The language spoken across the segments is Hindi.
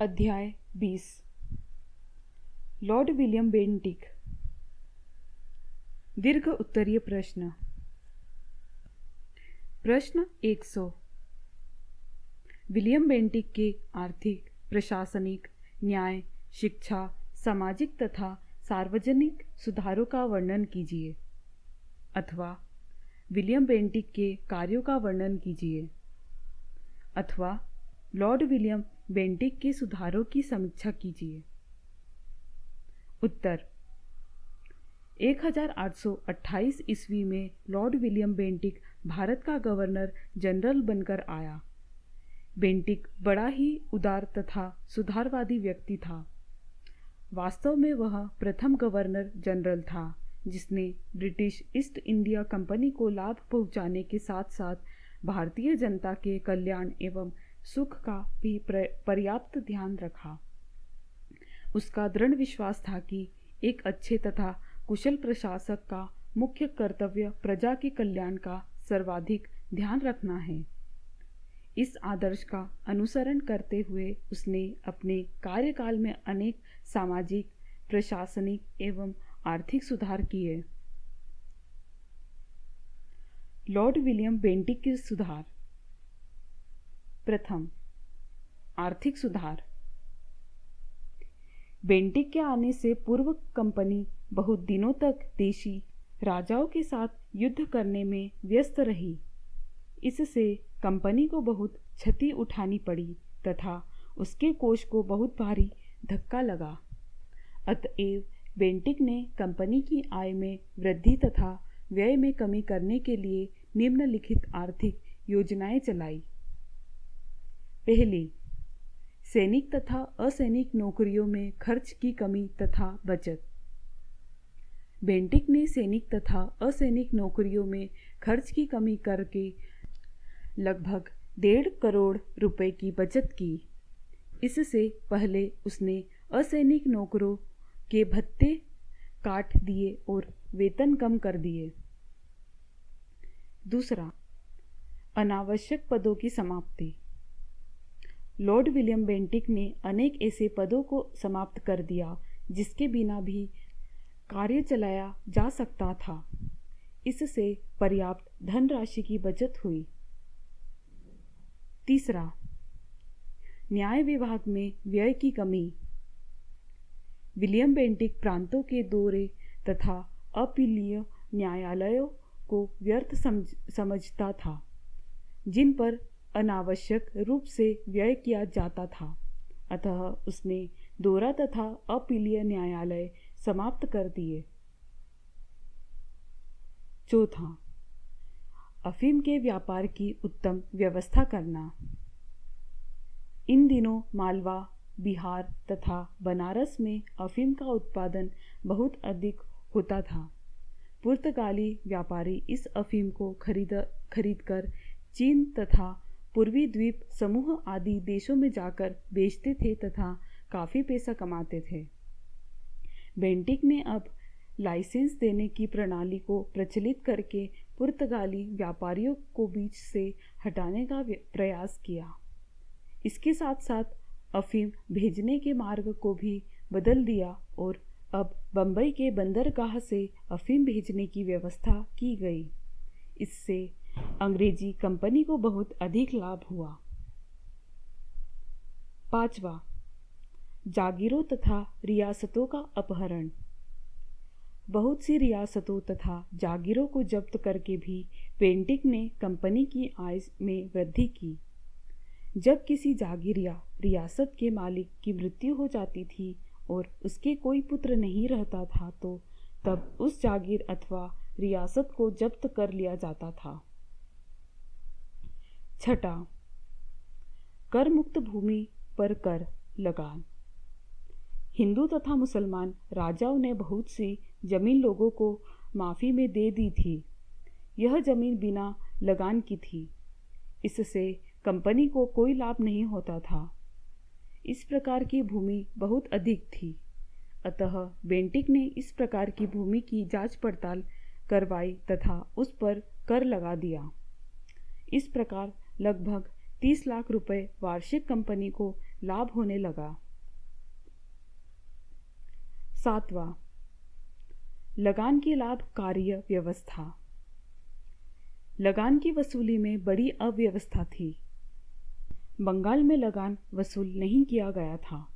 अध्याय 20। Lord William Bentinck. दीर्घ उत्तरीय प्रश्न। प्रश्न 100। विलियम बेंटिक के आर्थिक, प्रशासनिक, न्याय, शिक्षा, सामाजिक तथा सार्वजनिक सुधारों का वर्णन कीजिए, अथवा विलियम बेंटिक के कार्यों का वर्णन कीजिए, अथवा लॉर्ड विलियम बेंटिक के सुधारों की समीक्षा कीजिए। उत्तर। 1828 ईस्वी में लॉर्ड विलियम बेंटिक भारत का गवर्नर जनरल बनकर आया। बेंटिक बड़ा ही उदार तथा सुधारवादी व्यक्ति था। वास्तव में वह प्रथम गवर्नर जनरल था जिसने ब्रिटिश ईस्ट इंडिया कंपनी को लाभ पहुंचाने के साथ साथ भारतीय जनता के कल्याण एवं सुख का भी पर्याप्त ध्यान रखा। उसका दृढ़ विश्वास था कि एक अच्छे तथा कुशल प्रशासक का मुख्य कर्तव्य प्रजा के कल्याण का सर्वाधिक ध्यान रखना है। इस आदर्श का अनुसरण करते हुए उसने अपने कार्यकाल में अनेक सामाजिक, प्रशासनिक एवं आर्थिक सुधार किए। लॉर्ड विलियम बेंटिक के सुधार। प्रथम, आर्थिक सुधार। बेंटिक के आने से पूर्व कंपनी बहुत दिनों तक देशी राजाओं के साथ युद्ध करने में व्यस्त रही। इससे कंपनी को बहुत क्षति उठानी पड़ी तथा उसके कोष को बहुत भारी धक्का लगा। अतएव बेंटिक ने कंपनी की आय में वृद्धि तथा व्यय में कमी करने के लिए निम्नलिखित आर्थिक योजनाएं चलाई। पहली, सैनिक तथा असैनिक नौकरियों में खर्च की कमी तथा बचत। बेंटिक ने सैनिक तथा असैनिक नौकरियों में खर्च की कमी करके लगभग 1.5 करोड़ रुपए की बचत की। इससे पहले उसने असैनिक नौकरों के भत्ते काट दिए और वेतन कम कर दिए। दूसरा, अनावश्यक पदों की समाप्ति। लॉर्ड विलियम बेंटिक ने अनेक ऐसे पदों को समाप्त कर दिया जिसके बिना भी कार्य चलाया जा सकता था। इससे पर्याप्त धनराशि की बचत हुई। तीसरा, न्याय विभाग में व्यय की कमी। विलियम बेंटिक प्रांतों के दौरे तथा अपीलीय न्यायालयों को व्यर्थ समझता था जिन पर अनावश्यक रूप से व्यय किया जाता था। अतः उसने दौरा तथा अपीलीय न्यायालय समाप्त कर दिए। चौथा, अफीम के व्यापार की उत्तम व्यवस्था करना। इन दिनों मालवा, बिहार तथा बनारस में अफीम का उत्पादन बहुत अधिक होता था। पुर्तगाली व्यापारी इस अफीम को खरीदकर चीन तथा पूर्वी द्वीप समूह आदि देशों में जाकर बेचते थे तथा काफ़ी पैसा कमाते थे। बेंटिक ने अब लाइसेंस देने की प्रणाली को प्रचलित करके पुर्तगाली व्यापारियों को बीच से हटाने का प्रयास किया। इसके साथ साथ अफीम भेजने के मार्ग को भी बदल दिया और अब बंबई के बंदरगाह से अफीम भेजने की व्यवस्था की गई। इससे अंग्रेजी कंपनी को बहुत अधिक लाभ हुआ। पांचवा, जागीरों तथा रियासतों का अपहरण। बहुत सी रियासतों तथा जागीरों को जब्त करके भी बेंटिक ने कंपनी की आय में वृद्धि की। जब किसी जागीर या रियासत के मालिक की मृत्यु हो जाती थी और उसके कोई पुत्र नहीं रहता था तो तब उस जागीर अथवा रियासत को जब्त कर लिया जाता था। छठा, कर मुक्त भूमि पर कर लगान। हिंदू तथा मुसलमान राजाओं ने बहुत सी जमीन लोगों को माफी में दे दी थी। यह जमीन बिना लगान की थी। इससे कंपनी को कोई लाभ नहीं होता था। इस प्रकार की भूमि बहुत अधिक थी। अतः बेंटिक ने इस प्रकार की भूमि की जांच पड़ताल करवाई तथा उस पर कर लगा दिया। इस प्रकार लगभग 30 लाख रुपए वार्षिक कंपनी को लाभ होने लगा। 7वां, लगान की लाभ कार्य व्यवस्था। लगान की वसूली में बड़ी अव्यवस्था थी। बंगाल में लगान वसूल नहीं किया गया था।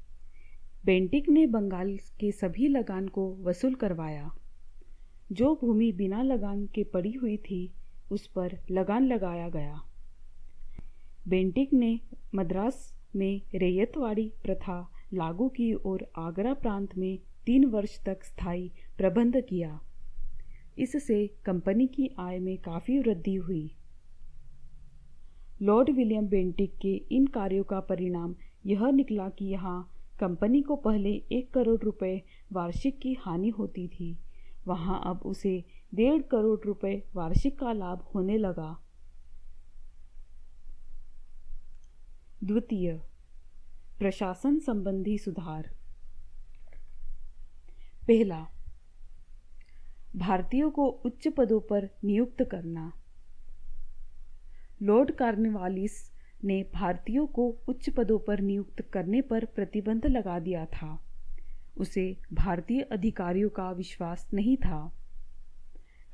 बेंटिक ने बंगाल के सभी लगान को वसूल करवाया। जो भूमि बिना लगान के पड़ी हुई थी उस पर लगान लगाया गया। बेंटिक ने मद्रास में रैयतवाड़ी प्रथा लागू की और आगरा प्रांत में 3 वर्ष तक स्थायी प्रबंध किया। इससे कंपनी की आय में काफ़ी वृद्धि हुई। लॉर्ड विलियम बेंटिक के इन कार्यों का परिणाम यह निकला कि यहाँ कंपनी को पहले 1 करोड़ रुपए वार्षिक की हानि होती थी, वहाँ अब उसे 1.5 करोड़ रुपए वार्षिक का लाभ होने लगा। द्वितीय, प्रशासन संबंधी सुधार। पहला, भारतीयों को उच्च पदों पर नियुक्त करना। लॉर्ड कॉर्नवालिस ने भारतीयों को उच्च पदों पर नियुक्त करने पर प्रतिबंध लगा दिया था। उसे भारतीय अधिकारियों का विश्वास नहीं था।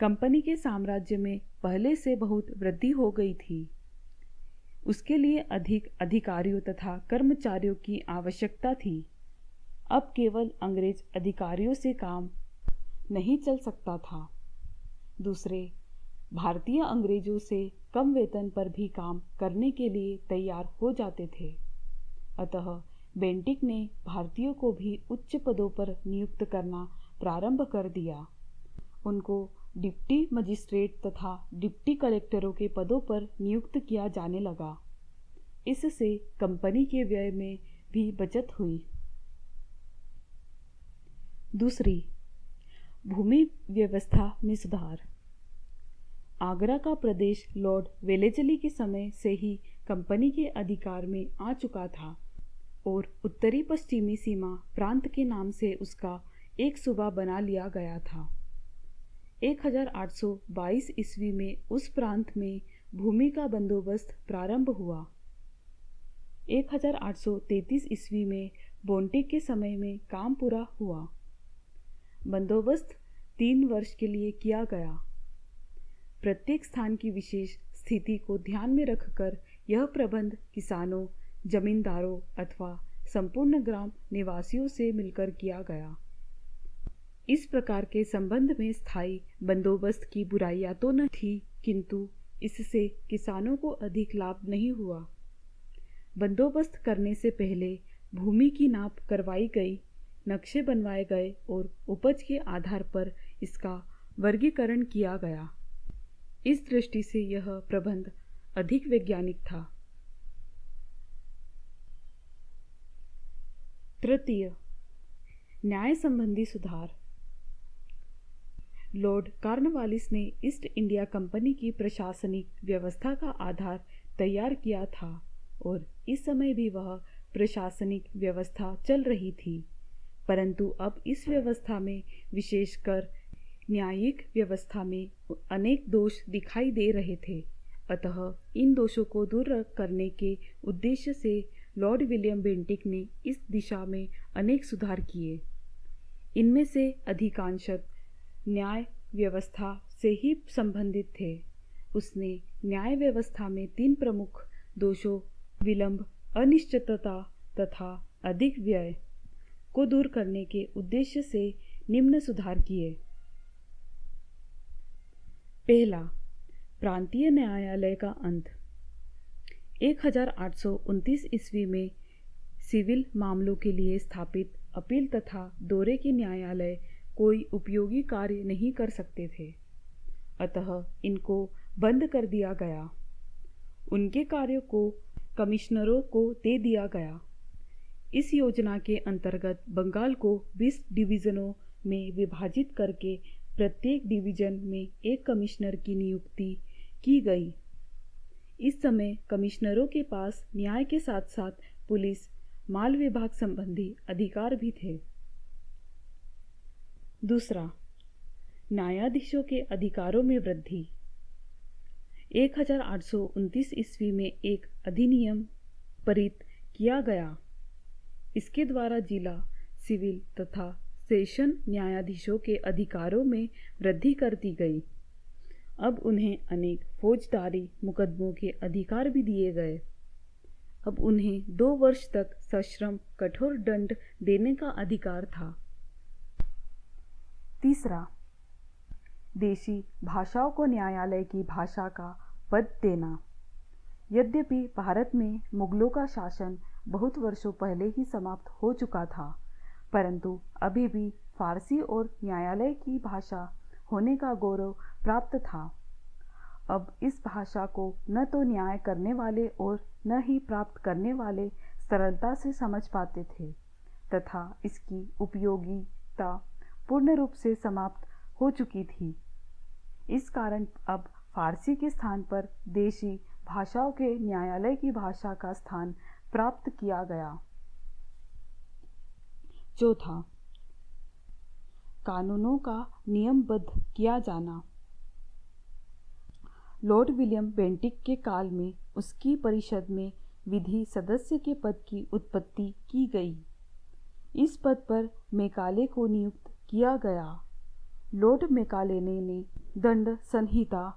कंपनी के साम्राज्य में पहले से बहुत वृद्धि हो गई थी। उसके लिए अधिक अधिकारियों तथा कर्मचारियों की आवश्यकता थी। अब केवल अंग्रेज अधिकारियों से काम नहीं चल सकता था। दूसरे, भारतीय अंग्रेजों से कम वेतन पर भी काम करने के लिए तैयार हो जाते थे। अतः बेंटिक ने भारतीयों को भी उच्च पदों पर नियुक्त करना प्रारंभ कर दिया। उनको डिप्टी मजिस्ट्रेट तथा डिप्टी कलेक्टरों के पदों पर नियुक्त किया जाने लगा। इससे कंपनी के व्यय में भी बचत हुई। दूसरी, भूमि व्यवस्था में सुधार। आगरा का प्रदेश लॉर्ड वेलेस्ली के समय से ही कंपनी के अधिकार में आ चुका था और उत्तरी पश्चिमी सीमा प्रांत के नाम से उसका एक सूबा बना लिया गया था। 1822 ईस्वी में उस प्रांत में भूमि का बंदोबस्त प्रारंभ हुआ। 1833 ईस्वी में बेंटिक के समय में काम पूरा हुआ। बंदोबस्त 3 वर्ष के लिए किया गया। प्रत्येक स्थान की विशेष स्थिति को ध्यान में रखकर यह प्रबंध किसानों, जमींदारों अथवा संपूर्ण ग्राम निवासियों से मिलकर किया गया। इस प्रकार के संबंध में स्थायी बंदोबस्त की बुराइयां तो न थी, किंतु इससे किसानों को अधिक लाभ नहीं हुआ। बंदोबस्त करने से पहले भूमि की नाप करवाई गई, नक्शे बनवाए गए और उपज के आधार पर इसका वर्गीकरण किया गया। इस दृष्टि से यह प्रबंध अधिक वैज्ञानिक था। तृतीय, न्याय संबंधी सुधार। लॉर्ड कॉर्नवालिस ने ईस्ट इंडिया कंपनी की प्रशासनिक व्यवस्था का आधार तैयार किया था और इस समय भी वह प्रशासनिक व्यवस्था चल रही थी, परंतु अब इस व्यवस्था में, विशेषकर न्यायिक व्यवस्था में, अनेक दोष दिखाई दे रहे थे। अतः इन दोषों को दूर करने के उद्देश्य से लॉर्ड विलियम बेंटिक ने इस दिशा में अनेक सुधार किए। इनमें से अधिकांशत न्याय व्यवस्था से ही संबंधित थे। उसने न्याय व्यवस्था में 3 प्रमुख दोषों, विलंब, अनिश्चितता तथा अधिक व्यय को दूर करने के उद्देश्य से निम्न सुधार किए। पहला, प्रांतीय न्यायालय का अंत। 1829 ईस्वी में सिविल मामलों के लिए स्थापित अपील तथा दौरे के न्यायालय कोई उपयोगी कार्य नहीं कर सकते थे, अतः इनको बंद कर दिया गया। उनके कार्यों को कमिश्नरों को दे दिया गया। इस योजना के अंतर्गत बंगाल को 20 डिवीजनों में विभाजित करके प्रत्येक डिवीजन में एक कमिश्नर की नियुक्ति की गई। इस समय कमिश्नरों के पास न्याय के साथ साथ पुलिस, माल विभाग संबंधी अधिकार भी थे। दूसरा, न्यायाधीशों के अधिकारों में वृद्धि। 1829 ईस्वी में एक अधिनियम पारित किया गया। इसके द्वारा जिला, सिविल तथा सेशन न्यायाधीशों के अधिकारों में वृद्धि कर दी गई। अब उन्हें अनेक फौजदारी मुकदमों के अधिकार भी दिए गए। अब उन्हें 2 वर्ष तक सश्रम कठोर दंड देने का अधिकार था। तीसरा, देशी भाषाओं को न्यायालय की भाषा का पद देना। यद्यपि भारत में मुगलों का शासन बहुत वर्षों पहले ही समाप्त हो चुका था, परंतु अभी भी फारसी और न्यायालय की भाषा होने का गौरव प्राप्त था। अब इस भाषा को न तो न्याय करने वाले और न ही प्राप्त करने वाले सरलता से समझ पाते थे तथा इसकी उपयोगिता पूर्ण रूप से समाप्त हो चुकी थी। इस कारण अब फारसी के स्थान पर देशी भाषाओं के न्यायालय की भाषा का स्थान प्राप्त किया गया। चौथा, कानूनों का नियमबद्ध किया जाना। लॉर्ड विलियम बेंटिक के काल में उसकी परिषद में विधि सदस्य के पद की उत्पत्ति की गई। इस पद पर मैकाले को नियुक्त किया गया। लॉर्ड मैकाले ने दंड संहिता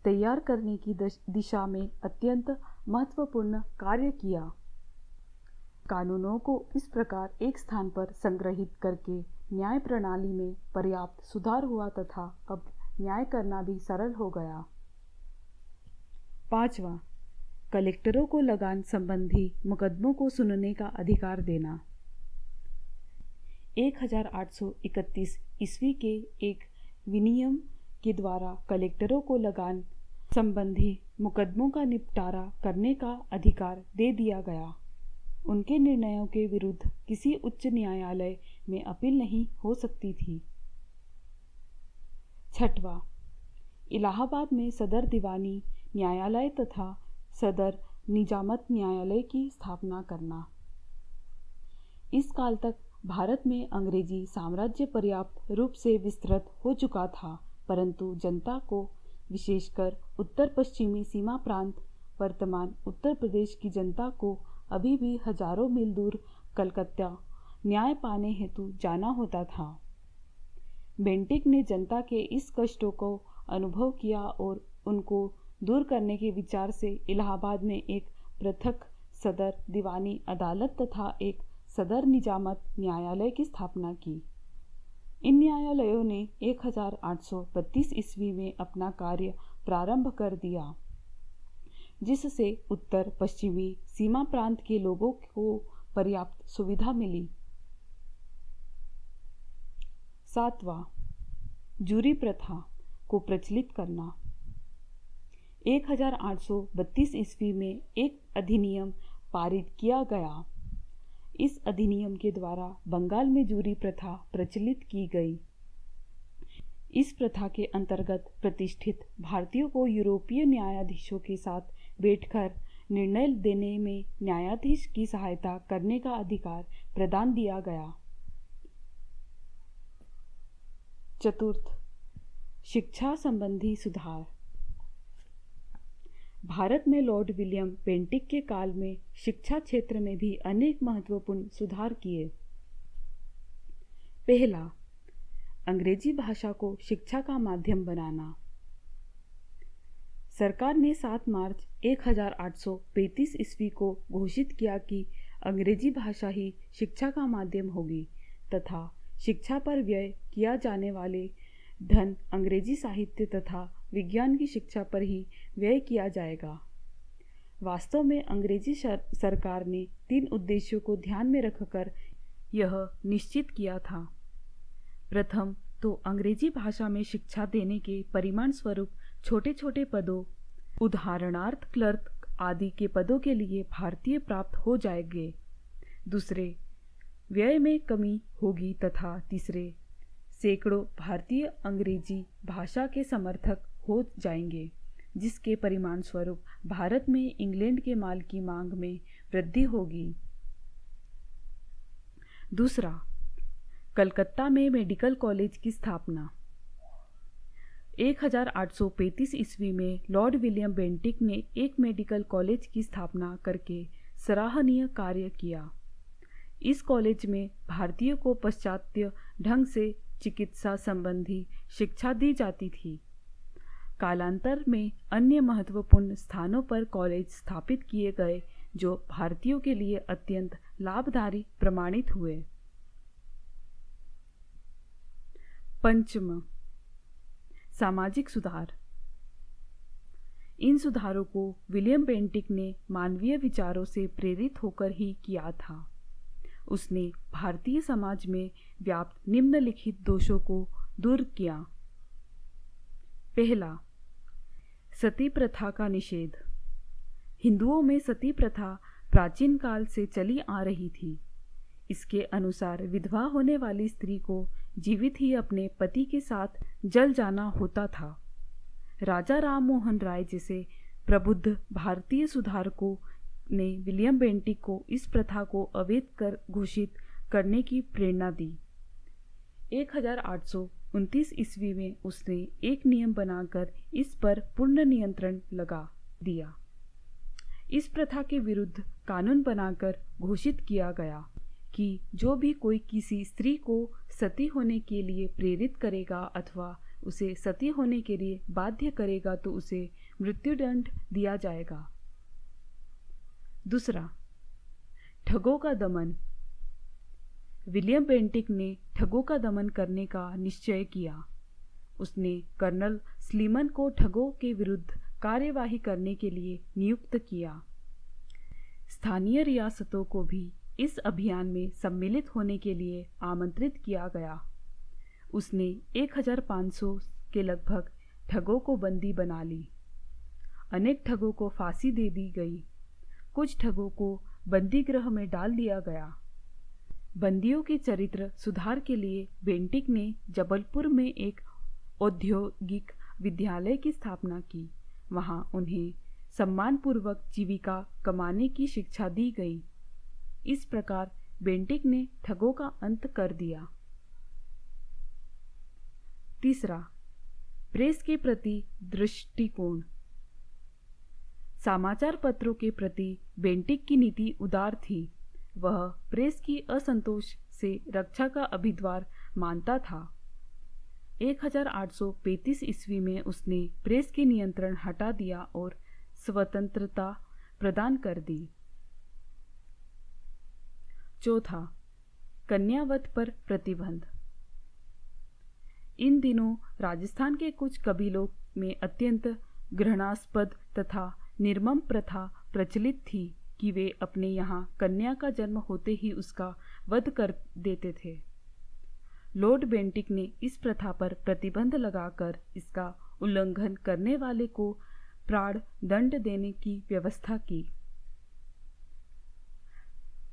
तैयार करने की दिशा में अत्यंत महत्वपूर्ण कार्य किया। कानूनों को इस प्रकार एक स्थान पर संग्रहित करके न्याय प्रणाली में पर्याप्त सुधार हुआ तथा अब न्याय करना भी सरल हो गया। पांचवा, कलेक्टरों को लगान संबंधी मुकदमों को सुनने का अधिकार देना। 1831 ईस्वी के एक विनियम के द्वारा कलेक्टरों को लगान संबंधी मुकदमों का निपटारा करने का अधिकार दे दिया गया। उनके निर्णयों के विरुद्ध किसी उच्च न्यायालय में अपील नहीं हो सकती थी। छठवां, इलाहाबाद में सदर दीवानी न्यायालय तथा सदर निजामत न्यायालय की स्थापना करना। इस काल तक भारत में अंग्रेजी साम्राज्य पर्याप्त रूप से विस्तृत हो चुका था, परंतु जनता को, विशेषकर उत्तर पश्चिमी सीमा प्रांत वर्तमान उत्तर प्रदेश की जनता को अभी भी हजारों मील दूर कलकत्ता न्याय पाने हेतु जाना होता था। बेंटिक ने जनता के इस कष्टों को अनुभव किया और उनको दूर करने के विचार से इलाहाबाद में एक पृथक सदर दीवानी अदालत तथा एक सदर निजामत न्यायालय की स्थापना की। इन न्यायालयों ने 1832 ईस्वी में अपना कार्य प्रारंभ कर दिया, जिससे उत्तर पश्चिमी सीमा प्रांत के लोगों को पर्याप्त सुविधा मिली। सातवां, जूरी प्रथा को प्रचलित करना। 1832 ईस्वी में एक अधिनियम पारित किया गया। इस अधिनियम के द्वारा बंगाल में जूरी प्रथा प्रचलित की गई। इस प्रथा के अंतर्गत प्रतिष्ठित भारतीयों को यूरोपीय न्यायाधीशों के साथ बैठकर निर्णय देने में न्यायाधीश की सहायता करने का अधिकार प्रदान दिया गया। चतुर्थ, शिक्षा संबंधी सुधार। भारत में लॉर्ड विलियम बेंटिक के काल में शिक्षा क्षेत्र में भी अनेक महत्वपूर्ण सुधार किए। पहला, अंग्रेजी भाषा को शिक्षा का माध्यम बनाना। सरकार ने 7 मार्च 1835 ईस्वी को घोषित किया कि अंग्रेजी भाषा ही शिक्षा का माध्यम होगी तथा शिक्षा पर व्यय किया जाने वाले धन अंग्रेजी साहित्य तथा विज्ञान की शिक्षा पर ही व्यय किया जाएगा। वास्तव में अंग्रेजी सरकार ने 3 उद्देश्यों को ध्यान में रखकर यह निश्चित किया था। प्रथम तो अंग्रेजी भाषा में शिक्षा देने के परिमाण स्वरूप छोटे छोटे पदों, उदाहरणार्थ क्लर्क आदि के पदों के लिए भारतीय प्राप्त हो जाएंगे। दूसरे, व्यय में कमी होगी तथा तीसरे, सैकड़ों भारतीय अंग्रेजी भाषा के समर्थक हो जाएंगे, जिसके परिणाम स्वरूप भारत में इंग्लैंड के माल की मांग में वृद्धि होगी। दूसरा, कलकत्ता में मेडिकल कॉलेज की स्थापना। 1835 ईस्वी में लॉर्ड विलियम बेंटिक ने एक मेडिकल कॉलेज की स्थापना करके सराहनीय कार्य किया। इस कॉलेज में भारतीयों को पाश्चात्य ढंग से चिकित्सा संबंधी शिक्षा दी जाती थी। कालांतर में अन्य महत्वपूर्ण स्थानों पर कॉलेज स्थापित किए गए जो भारतीयों के लिए अत्यंत लाभकारी प्रमाणित हुए। पंचम, सामाजिक सुधार। इन सुधारों को विलियम बेंटिक ने मानवीय विचारों से प्रेरित होकर ही किया था। उसने भारतीय समाज में व्याप्त निम्नलिखित दोषों को दूर किया। पहला, सती प्रथा का निषेध। हिंदुओं में सती प्रथा प्राचीन काल से चली आ रही थी। इसके अनुसार विधवा होने वाली स्त्री को जीवित ही अपने पति के साथ जल जाना होता था। राजा राम मोहन राय जैसे प्रबुद्ध भारतीय सुधारकों ने विलियम बेंटिक को इस प्रथा को अवैध कर घोषित करने की प्रेरणा दी। 1829 ईस्वी में उसने एक नियम बनाकर इस पर पूर्ण नियंत्रण लगा दिया। इस प्रथा के विरुद्ध कानून बनाकर घोषित किया गया कि जो भी कोई किसी स्त्री को सती होने के लिए प्रेरित करेगा अथवा उसे सती होने के लिए बाध्य करेगा तो उसे मृत्युदंड दिया जाएगा। दूसरा, ठगों का दमन। विलियम बेंटिक ने ठगों का दमन करने का निश्चय किया। उसने कर्नल स्लीमन को ठगों के विरुद्ध कार्यवाही करने के लिए नियुक्त किया। स्थानीय रियासतों को भी इस अभियान में सम्मिलित होने के लिए आमंत्रित किया गया। उसने 1500 के लगभग ठगों को बंदी बना ली। अनेक ठगों को फांसी दे दी गई। कुछ ठगों को बंदी गृह में डाल दिया गया। बंदियों के चरित्र सुधार के लिए बेंटिक ने जबलपुर में एक औद्योगिक विद्यालय की स्थापना की। वहां उन्हें सम्मानपूर्वक जीविका कमाने की शिक्षा दी गई। इस प्रकार बेंटिक ने ठगों का अंत कर दिया। तीसरा, प्रेस के प्रति दृष्टिकोण। समाचार पत्रों के प्रति बेंटिक की नीति उदार थी। वह प्रेस की असंतोष से रक्षा का अभिद्वार मानता था। 1835 ईस्वी में उसने प्रेस के नियंत्रण हटा दिया और स्वतंत्रता प्रदान कर दी। चौथा, कन्यावध पर प्रतिबंध। इन दिनों राजस्थान के कुछ कबीलों में अत्यंत घृणास्पद तथा निर्मम प्रथा प्रचलित थी कि वे अपने यहाँ कन्या का जन्म होते ही उसका वध कर देते थे। लॉर्ड बेंटिक ने इस प्रथा पर प्रतिबंध लगाकर इसका उल्लंघन करने वाले को प्राण दंड देने की व्यवस्था की।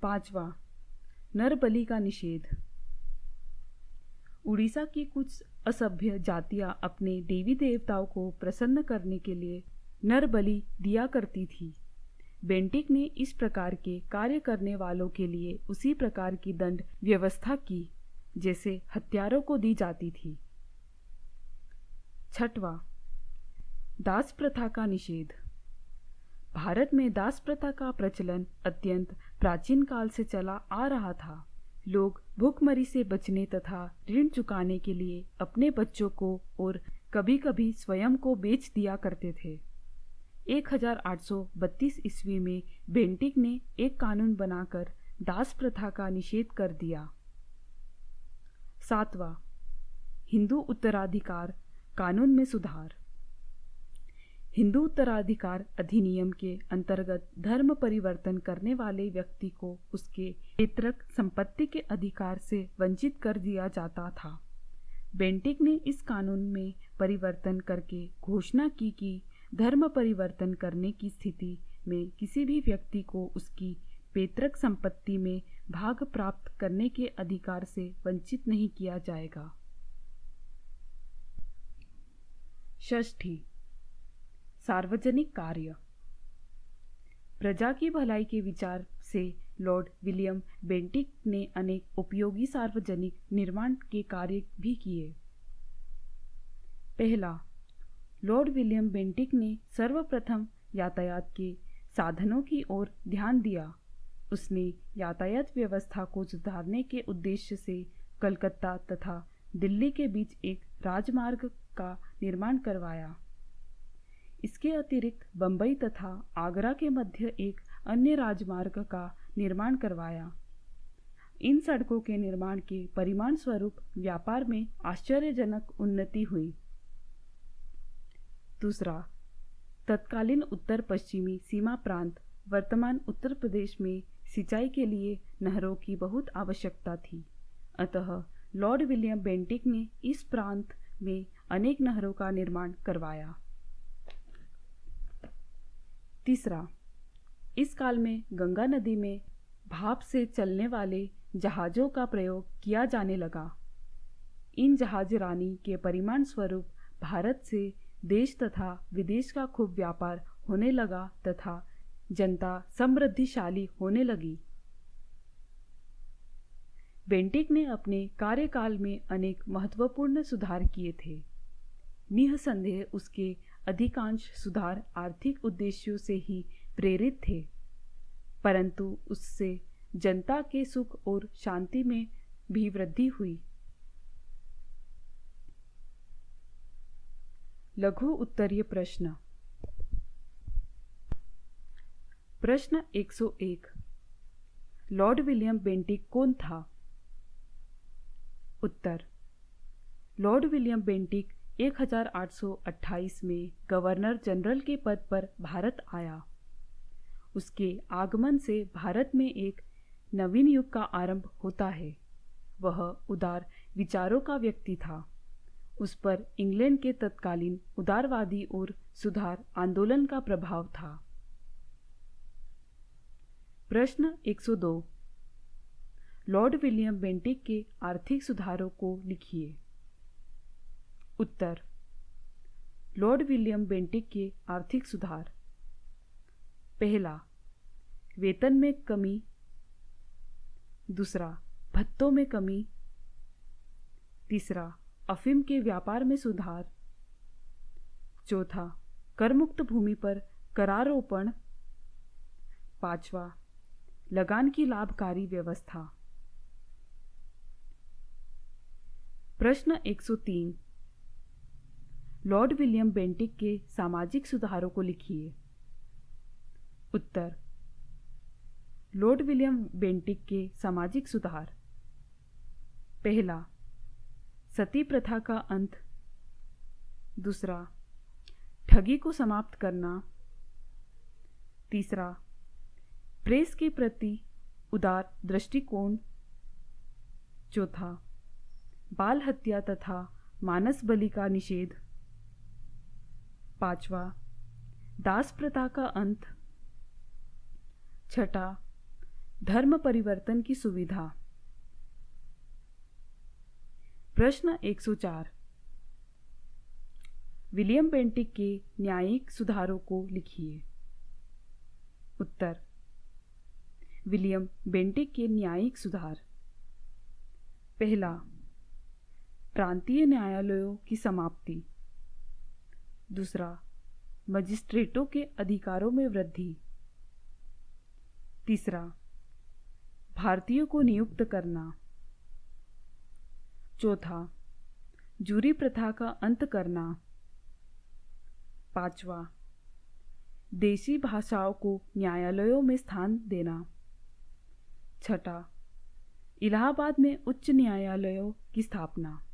पांचवा, नरबलि का निषेध। उड़ीसा की कुछ असभ्य जातियां अपने देवी देवताओं को प्रसन्न करने के लिए नरबलि दिया करती थी। बेंटिक ने इस प्रकार के कार्य करने वालों के लिए उसी प्रकार की दंड व्यवस्था की जैसे हत्यारों को दी जाती थी। छठवां, दास प्रथा का निषेध। भारत में दास प्रथा का प्रचलन अत्यंत प्राचीन काल से चला आ रहा था। लोग भूखमरी से बचने तथा ऋण चुकाने के लिए अपने बच्चों को और कभी कभी स्वयं को बेच दिया करते थे। 1832 ईस्वी में बेंटिक ने एक कानून बनाकर दास प्रथा का निषेध कर दिया। सातवां, हिंदू उत्तराधिकार कानून में सुधार। हिंदू उत्तराधिकार अधिनियम के अंतर्गत धर्म परिवर्तन करने वाले व्यक्ति को उसके पैतृक संपत्ति के अधिकार से वंचित कर दिया जाता था। बेंटिक ने इस कानून में परिवर्तन करके घोषणा की कि धर्म परिवर्तन करने की स्थिति में किसी भी व्यक्ति को उसकी पैतृक संपत्ति में भाग प्राप्त करने के अधिकार से वंचित नहीं किया जाएगा। षष्ठी, सार्वजनिक कार्य। प्रजा की भलाई के विचार से लॉर्ड विलियम बेंटिक ने अनेक उपयोगी सार्वजनिक निर्माण के कार्य भी किए। पहला, लॉर्ड विलियम बेंटिक ने सर्वप्रथम यातायात के साधनों की ओर ध्यान दिया। उसने यातायात व्यवस्था को सुधारने के उद्देश्य से कलकत्ता तथा दिल्ली के बीच एक राजमार्ग का निर्माण करवाया। इसके अतिरिक्त बम्बई तथा आगरा के मध्य एक अन्य राजमार्ग का निर्माण करवाया। इन सड़कों के निर्माण के परिणाम स्वरूप व्यापार में आश्चर्यजनक उन्नति हुई। दूसरा, तत्कालीन उत्तर पश्चिमी सीमा प्रांत वर्तमान उत्तर प्रदेश में सिंचाई के लिए नहरों की बहुत आवश्यकता थी। अतः लॉर्ड विलियम बेंटिक ने इस प्रांत में अनेक नहरों का निर्माण करवाया। तीसरा, इस काल में गंगा नदी में भाप से चलने वाले जहाज़ों का प्रयोग किया जाने लगा। इन जहाजरानी के परिणाम स्वरूप भारत से देश तथा विदेश का खूब व्यापार होने लगा तथा जनता समृद्धिशाली होने लगी। बेंटिक ने अपने कार्यकाल में अनेक महत्वपूर्ण सुधार किए थे। निःसंदेह उसके अधिकांश सुधार आर्थिक उद्देश्यों से ही प्रेरित थे, परंतु उससे जनता के सुख और शांति में भी वृद्धि हुई। लघु उत्तरीय प्रश्न। प्रश्न 101। लॉर्ड विलियम बेंटिक कौन था? उत्तर, लॉर्ड विलियम बेंटिक 1828 में गवर्नर जनरल के पद पर भारत आया। उसके आगमन से भारत में एक नवीन युग का आरंभ होता है। वह उदार विचारों का व्यक्ति था। उस पर इंग्लैंड के तत्कालीन उदारवादी और सुधार आंदोलन का प्रभाव था। प्रश्न 102। लॉर्ड विलियम बेंटिक के आर्थिक सुधारों को लिखिए। उत्तर, लॉर्ड विलियम बेंटिक के आर्थिक सुधार। पहला, वेतन में कमी। दूसरा, भत्तों में कमी। तीसरा, अफीम के व्यापार में सुधार। चौथा, करमुक्त भूमि पर करारोपण। पांचवा, लगान की लाभकारी व्यवस्था। प्रश्न 103। लॉर्ड विलियम बेंटिक के सामाजिक सुधारों को लिखिए। उत्तर, लॉर्ड विलियम बेंटिक के सामाजिक सुधार। पहला, सती प्रथा का अंत। दूसरा, ठगी को समाप्त करना। तीसरा, प्रेस के प्रति उदार दृष्टिकोण। चौथा, बाल हत्या तथा मानस बलि का निषेध। पांचवा, दास प्रथा का अंत। छठा, धर्म परिवर्तन की सुविधा। प्रश्न 104। विलियम बेंटिक के न्यायिक सुधारों को लिखिए। उत्तर, विलियम बेंटिक के न्यायिक सुधार। पहला, प्रांतीय न्यायालयों की समाप्ति। दूसरा, मजिस्ट्रेटों के अधिकारों में वृद्धि। तीसरा, भारतीयों को नियुक्त करना। चौथा, जूरी प्रथा का अंत करना। पांचवा, देशी भाषाओं को न्यायालयों में स्थान देना। छठा, इलाहाबाद में उच्च न्यायालयों की स्थापना।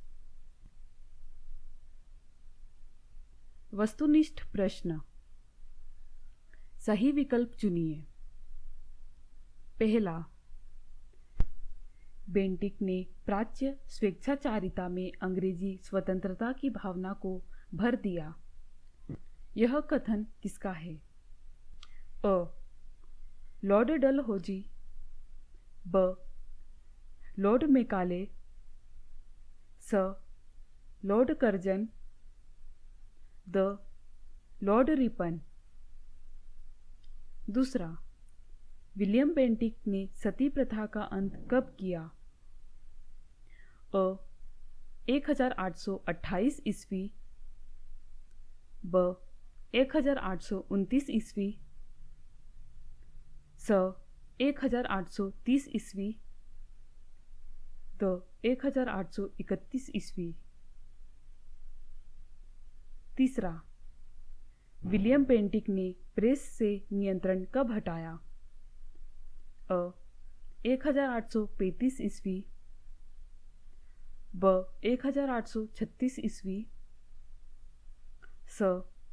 वस्तुनिष्ठ प्रश्न। सही विकल्प चुनिए। पहला, बेंटिक ने प्राच्य स्वेच्छाचारिता में अंग्रेजी स्वतंत्रता की भावना को भर दिया। यह कथन किसका है? अ, लॉर्ड डलहौजी। ब, लॉर्ड मेकाले। स, Lord Curzon. The, Lord Ripon. दूसरा, विलियम बेंटिक ने सती प्रथा का अंत कब किया? अ, 1828 ईस्वी। ब 1829 ईस्वी, स 1830 ईस्वी, द 1831 ईस्वी। तीसरा, विलियम बेंटिक ने प्रेस से नियंत्रण कब हटाया? अ 1835 ईस्वी, ब 1836 ईस्वी, स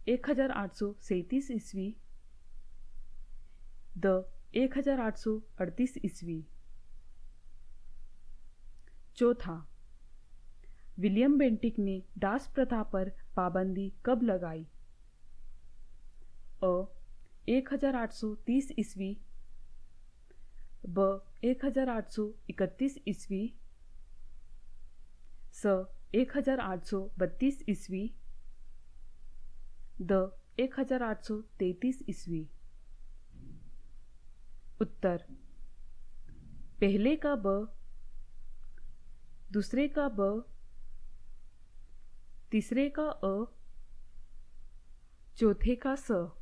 1837 ईस्वी, द 1838 ईस्वी। चौथा, विलियम बेंटिक ने दास प्रथा पर पाबंदी कब लगाई? अ 1830 ईस्वी, ब 1831 ईस्वी, स 1832 ईस्वी, द 1833 ईस्वी। उत्तर, पहले का ब, दूसरे का ब, तीसरे का अ, चौथे का स।